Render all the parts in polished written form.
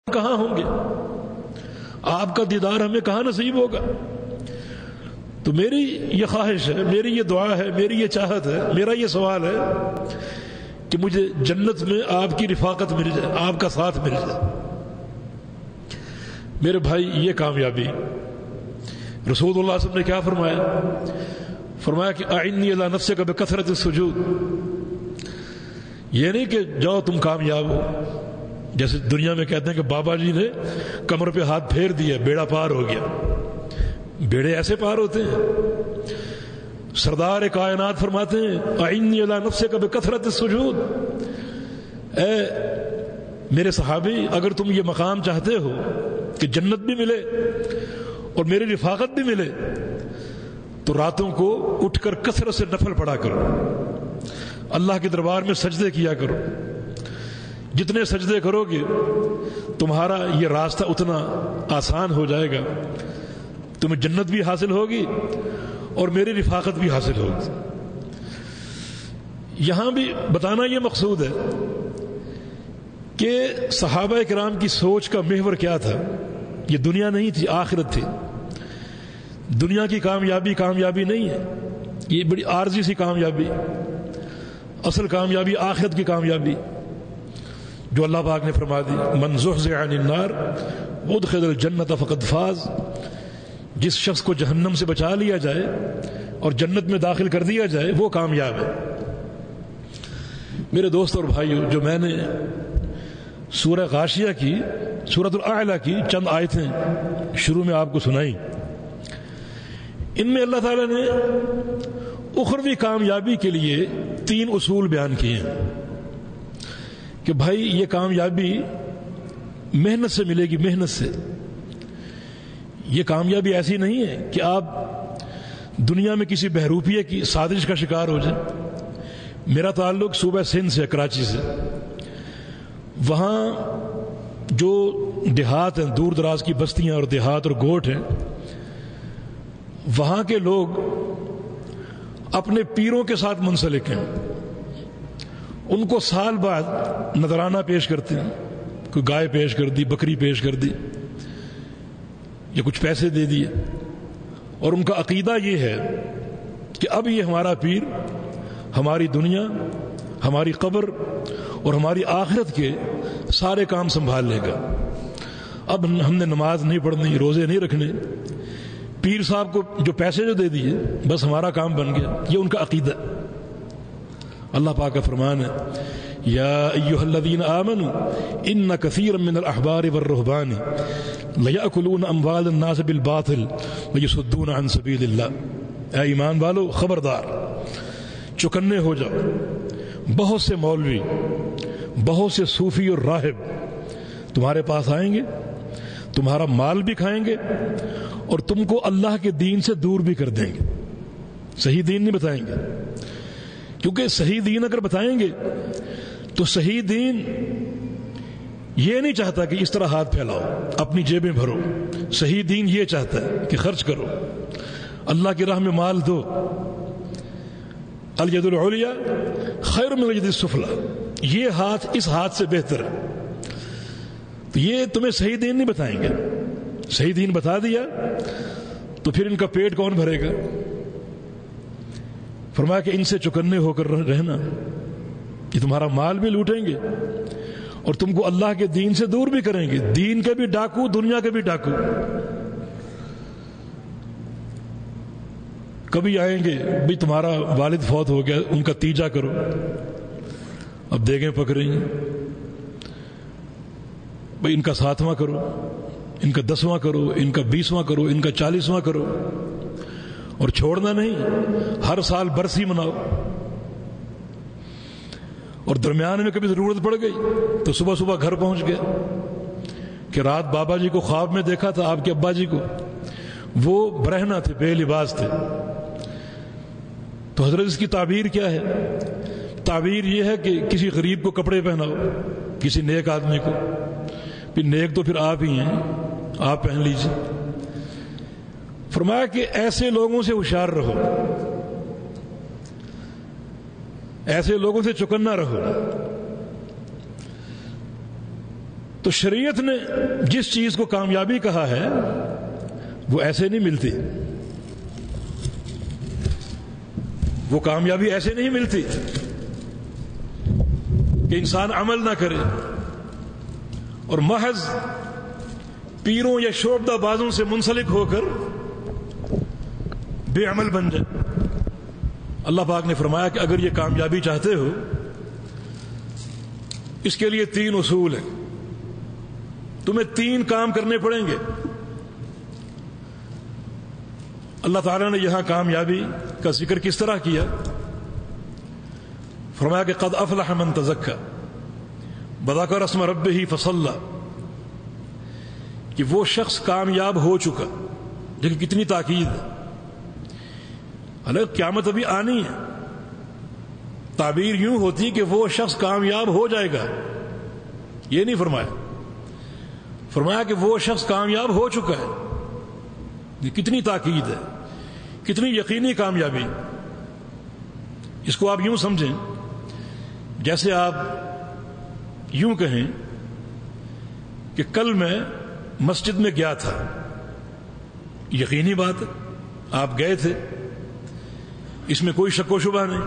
کہاں ہوں گے؟ آپ کا دیدار ہمیں کہاں نصیب ہوگا؟ تو میری یہ خواہش ہے، میری یہ دعا ہے، میری یہ چاہت ہے، میرا یہ سوال ہے کہ مجھے جنت میں آپ کی رفاقت مل جائے، آپ کا ساتھ مل جائے۔ میرے بھائی، یہ کامیابی رسول اللہ صلی اللہ علیہ وسلم نے کیا فرمایا کہ اعنی علی نفسک بکثرۃ السجود۔ یہ نہیں کہ جاؤ تم کامیاب ہو، جیسے دنیا میں کہتے ہیں کہ بابا جی نے کمر پہ ہاتھ پھیر دیا، بیڑا پار ہو گیا۔ بیڑے ایسے پار ہوتے ہیں؟ سردار کائنات فرماتے ہیں اعنی علی نفسک بکثرۃ السجود۔ اے میرے صحابی، اگر تم یہ مقام چاہتے ہو کہ جنت بھی ملے اور میری رفاقت بھی ملے، تو راتوں کو اٹھ کر کثرت سے نفل پڑھا کرو، اللہ کے دربار میں سجدے کیا کرو۔ جتنے سجدے کرو گے تمہارا یہ راستہ اتنا آسان ہو جائے گا، تمہیں جنت بھی حاصل ہوگی اور میری رفاقت بھی حاصل ہوگی۔ یہاں بھی بتانا یہ مقصود ہے کہ صحابہ کرام کی سوچ کا محور کیا تھا۔ یہ دنیا نہیں تھی، آخرت تھی۔ دنیا کی کامیابی نہیں ہے، یہ بڑی عارضی سی کامیابی۔ اصل کامیابی آخرت کی کامیابی، جو اللہ پاک نے فرما دی، من زحزح عن النار وادخل الجنۃ فقد فاز۔ جس شخص کو جہنم سے بچا لیا جائے اور جنت میں داخل کر دیا جائے، وہ کامیاب ہے۔ میرے دوست اور بھائیو، جو میں نے سورہ غاشیہ کی، سورۃ الاعلی کی چند آیتیں شروع میں آپ کو سنائی، ان میں اللہ تعالیٰ نے اخروی کامیابی کے لیے 3 اصول بیان کیے ہیں کہ بھائی یہ کامیابی محنت سے ملے گی، محنت سے۔ یہ کامیابی ایسی نہیں ہے کہ آپ دنیا میں کسی بہروپیے کی سازش کا شکار ہو جائیں۔ میرا تعلق صوبہ سندھ سے، کراچی سے۔ وہاں جو دیہات ہیں، دور دراز کی بستیاں اور دیہات اور گوٹھ ہیں، وہاں کے لوگ اپنے پیروں کے ساتھ منسلک ہیں۔ ان کو سال بعد نذرانہ پیش کرتے ہیں، کوئی گائے پیش کر دی، بکری پیش کر دی، یا کچھ پیسے دے دیے، اور ان کا عقیدہ یہ ہے کہ اب یہ ہمارا پیر ہماری دنیا، ہماری قبر اور ہماری آخرت کے سارے کام سنبھال لے گا۔ اب ہم نے نماز نہیں پڑھنی، روزے نہیں رکھنے، پیر صاحب کو جو پیسے جو دے دیے بس ہمارا کام بن گیا۔ یہ ان کا عقیدہ۔ اللہ پاک کا فرمان ہے، یا ایھا الذین آمنوا ان کثیرا من الاحبار والرہبان لیأکلون اموال الناس بالباطل ویصدون عن سبیل اللہ۔ اے ایمان والو، خبردار، چکنے ہو جاؤ۔ بہت سے مولوی، بہت سے صوفی اور راہب تمہارے پاس آئیں گے، تمہارا مال بھی کھائیں گے اور تم کو اللہ کے دین سے دور بھی کر دیں گے۔ صحیح دین نہیں بتائیں گے، کیونکہ صحیح دین اگر بتائیں گے تو صحیح دین یہ نہیں چاہتا کہ اس طرح ہاتھ پھیلاؤ، اپنی جیبیں بھرو۔ صحیح دین یہ چاہتا ہے کہ خرچ کرو، اللہ کی راہ میں مال دو۔ الید العلیٰ خیر من الید السفلیٰ، یہ ہاتھ اس ہاتھ سے بہتر ہے۔ تو یہ تمہیں صحیح دین نہیں بتائیں گے۔ صحیح دین بتا دیا تو پھر ان کا پیٹ کون بھرے گا؟ فرمایا کہ ان سے چکنے ہو کر رہنا، کہ تمہارا مال بھی لوٹیں گے اور تم کو اللہ کے دین سے دور بھی کریں گے۔ دین کے بھی ڈاکو، دنیا کے بھی ڈاکو۔ کبھی آئیں گے بھئی تمہارا والد فوت ہو گیا، ان کا تیجا کرو، اب دیگیں پک رہی ہیں، بھئی ان کا 7واں کرو، ان کا 10واں کرو، ان کا 20واں کرو، ان کا 40واں کرو، اور چھوڑنا نہیں، ہر سال برسی مناؤ۔ اور درمیان میں کبھی ضرورت پڑ گئی تو صبح صبح گھر پہنچ گئے کہ رات بابا جی کو خواب میں دیکھا تھا، آپ کے ابا جی کو، وہ برہنہ تھے، بے لباس تھے۔ تو حضرت اس کی تعبیر کیا ہے؟ تعبیر یہ ہے کہ کسی غریب کو کپڑے پہناؤ، کسی نیک آدمی کو، پھر نیک تو پھر آپ ہی ہیں، آپ پہن لیجیے۔ فرمایا کہ ایسے لوگوں سے ہوشیار رہو، ایسے لوگوں سے چکنا رہو۔ تو شریعت نے جس چیز کو کامیابی کہا ہے وہ ایسے نہیں ملتی، وہ کامیابی ایسے نہیں ملتی کہ انسان عمل نہ کرے اور محض پیروں یا شعبدہ بازوں سے منسلک ہو کر بے عمل بن جائے۔ اللہ پاک نے فرمایا کہ اگر یہ کامیابی چاہتے ہو اس کے لیے 3 اصول ہیں، تمہیں 3 کام کرنے پڑیں گے۔ اللہ تعالیٰ نے یہاں کامیابی کا ذکر کس طرح کیا؟ فرمایا کہ قد افلح من تزکا وذکر اسم ربہ فصلی، کہ وہ شخص کامیاب ہو چکا۔ لیکن کتنی تاکید ہے، حالانکہ قیامت ابھی آنی ہے، تعبیر یوں ہوتی کہ وہ شخص کامیاب ہو جائے گا، یہ نہیں فرمایا، فرمایا کہ وہ شخص کامیاب ہو چکا ہے۔ یہ کتنی تاکید ہے، کتنی یقینی کامیابی۔ اس کو آپ یوں سمجھیں جیسے آپ یوں کہیں کہ کل میں مسجد میں گیا تھا، یقینی بات ہے آپ گئے تھے، اس میں کوئی شک و شبہ نہیں۔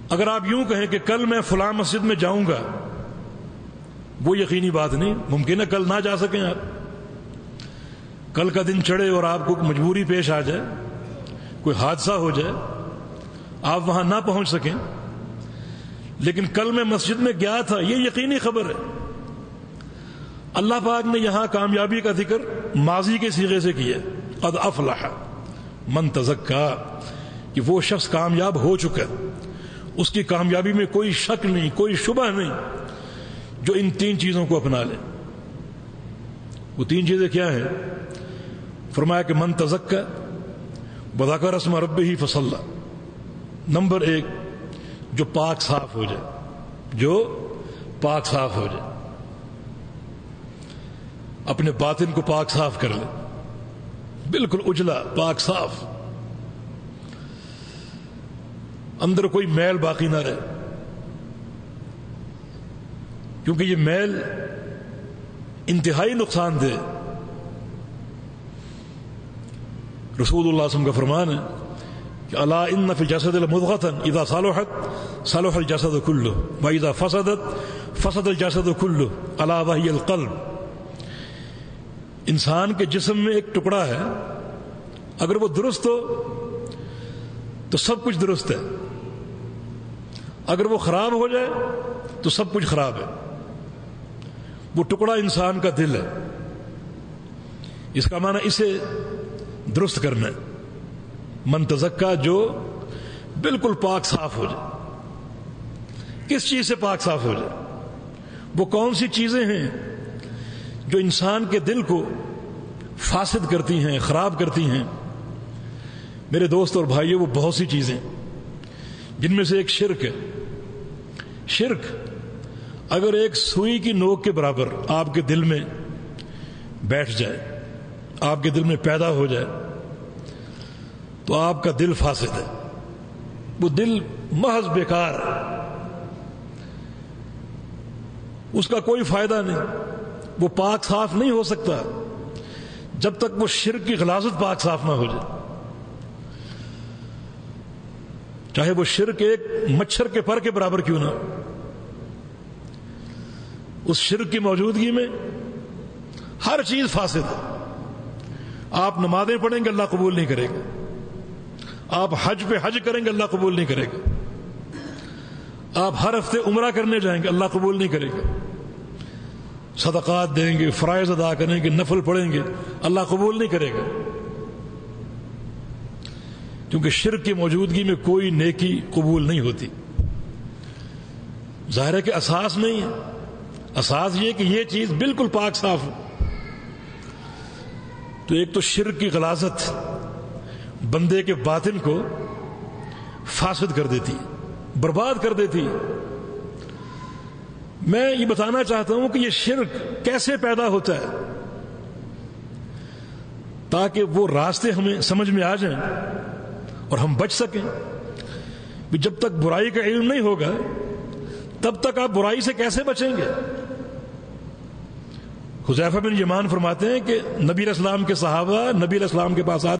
اگر آپ یوں کہیں کہ کل میں فلاں مسجد میں جاؤں گا، وہ یقینی بات نہیں، ممکن ہے کل نہ جا سکیں آپ، کل کا دن چڑھے اور آپ کو مجبوری پیش آ جائے، کوئی حادثہ ہو جائے، آپ وہاں نہ پہنچ سکیں۔ لیکن کل میں مسجد میں گیا تھا، یہ یقینی خبر ہے۔ اللہ پاک نے یہاں کامیابی کا ذکر ماضی کے صیغے سے کیا، قد افلح من تزکا، کہ وہ شخص کامیاب ہو چکا ہے، اس کی کامیابی میں کوئی شک نہیں، کوئی شبہ نہیں، جو ان 3 چیزوں کو اپنا لے۔ وہ 3 چیزیں کیا ہیں؟ فرمایا کہ من تزکا وذکر اسم ربہ فصلی، نمبر 1 جو پاک صاف ہو جائے، جو پاک صاف ہو جائے، اپنے باطن کو پاک صاف کر لے، بالکل اجلا پاک صاف، اندر کوئی میل باقی نہ رہے، کیونکہ یہ میل انتہائی نقصان دہ۔ رسول اللہ صلی اللہ علیہ وسلم کا فرمان ہے کہ الا ان فی الجسد لمضغۃ اذا صلحت صلح الجسد كله واذا فسدت فسد الجسد كله الا وهي القلب۔ انسان کے جسم میں ایک ٹکڑا ہے، اگر وہ درست ہو تو سب کچھ درست ہے، اگر وہ خراب ہو جائے تو سب کچھ خراب ہے۔ وہ ٹکڑا انسان کا دل ہے، اس کا معنی اسے درست کرنا ہے۔ من تزکا، جو بالکل پاک صاف ہو جائے۔ کس چیز سے پاک صاف ہو جائے؟ وہ کون سی چیزیں ہیں جو انسان کے دل کو فاسد کرتی ہیں، خراب کرتی ہیں؟ میرے دوست اور بھائیو، وہ بہت سی چیزیں جن میں سے ایک شرک ہے۔ شرک اگر ایک سوئی کی نوک کے برابر آپ کے دل میں بیٹھ جائے، آپ کے دل میں پیدا ہو جائے، تو آپ کا دل فاسد ہے، وہ دل محض بیکار ہے، اس کا کوئی فائدہ نہیں، وہ پاک صاف نہیں ہو سکتا جب تک وہ شرک کی غلاظت پاک صاف نہ ہو جائے۔ چاہے وہ شرک ایک مچھر کے پر کے برابر کیوں نہ، اس شرک کی موجودگی میں ہر چیز فاسد ہے۔ آپ نمازیں پڑھیں گے، اللہ قبول نہیں کرے گا، آپ حج پہ حج کریں گے، اللہ قبول نہیں کرے گا، آپ ہر ہفتے عمرہ کرنے جائیں گے، اللہ قبول نہیں کرے گا، صدقات دیں گے، فرائض ادا کریں گے، نفل پڑھیں گے، اللہ قبول نہیں کرے گا، کیونکہ شرک کی موجودگی میں کوئی نیکی قبول نہیں ہوتی۔ ظاہر ہے کہ اساس نہیں ہے، اساس یہ کہ یہ چیز بالکل پاک صاف ہو۔ تو ایک تو شرک کی غلاظت بندے کے باطن کو فاسد کر دیتی ہے، برباد کر دیتی ہے۔ میں یہ بتانا چاہتا ہوں کہ یہ شرک کیسے پیدا ہوتا ہے، تاکہ وہ راستے ہمیں سمجھ میں آ جائیں اور ہم بچ سکیں۔ جب تک برائی کا علم نہیں ہوگا تب تک آپ برائی سے کیسے بچیں گے؟ حذیفہ بن یمان فرماتے ہیں کہ نبی علیہ السلام کے صحابہ نبی علیہ السلام کے پاس آتے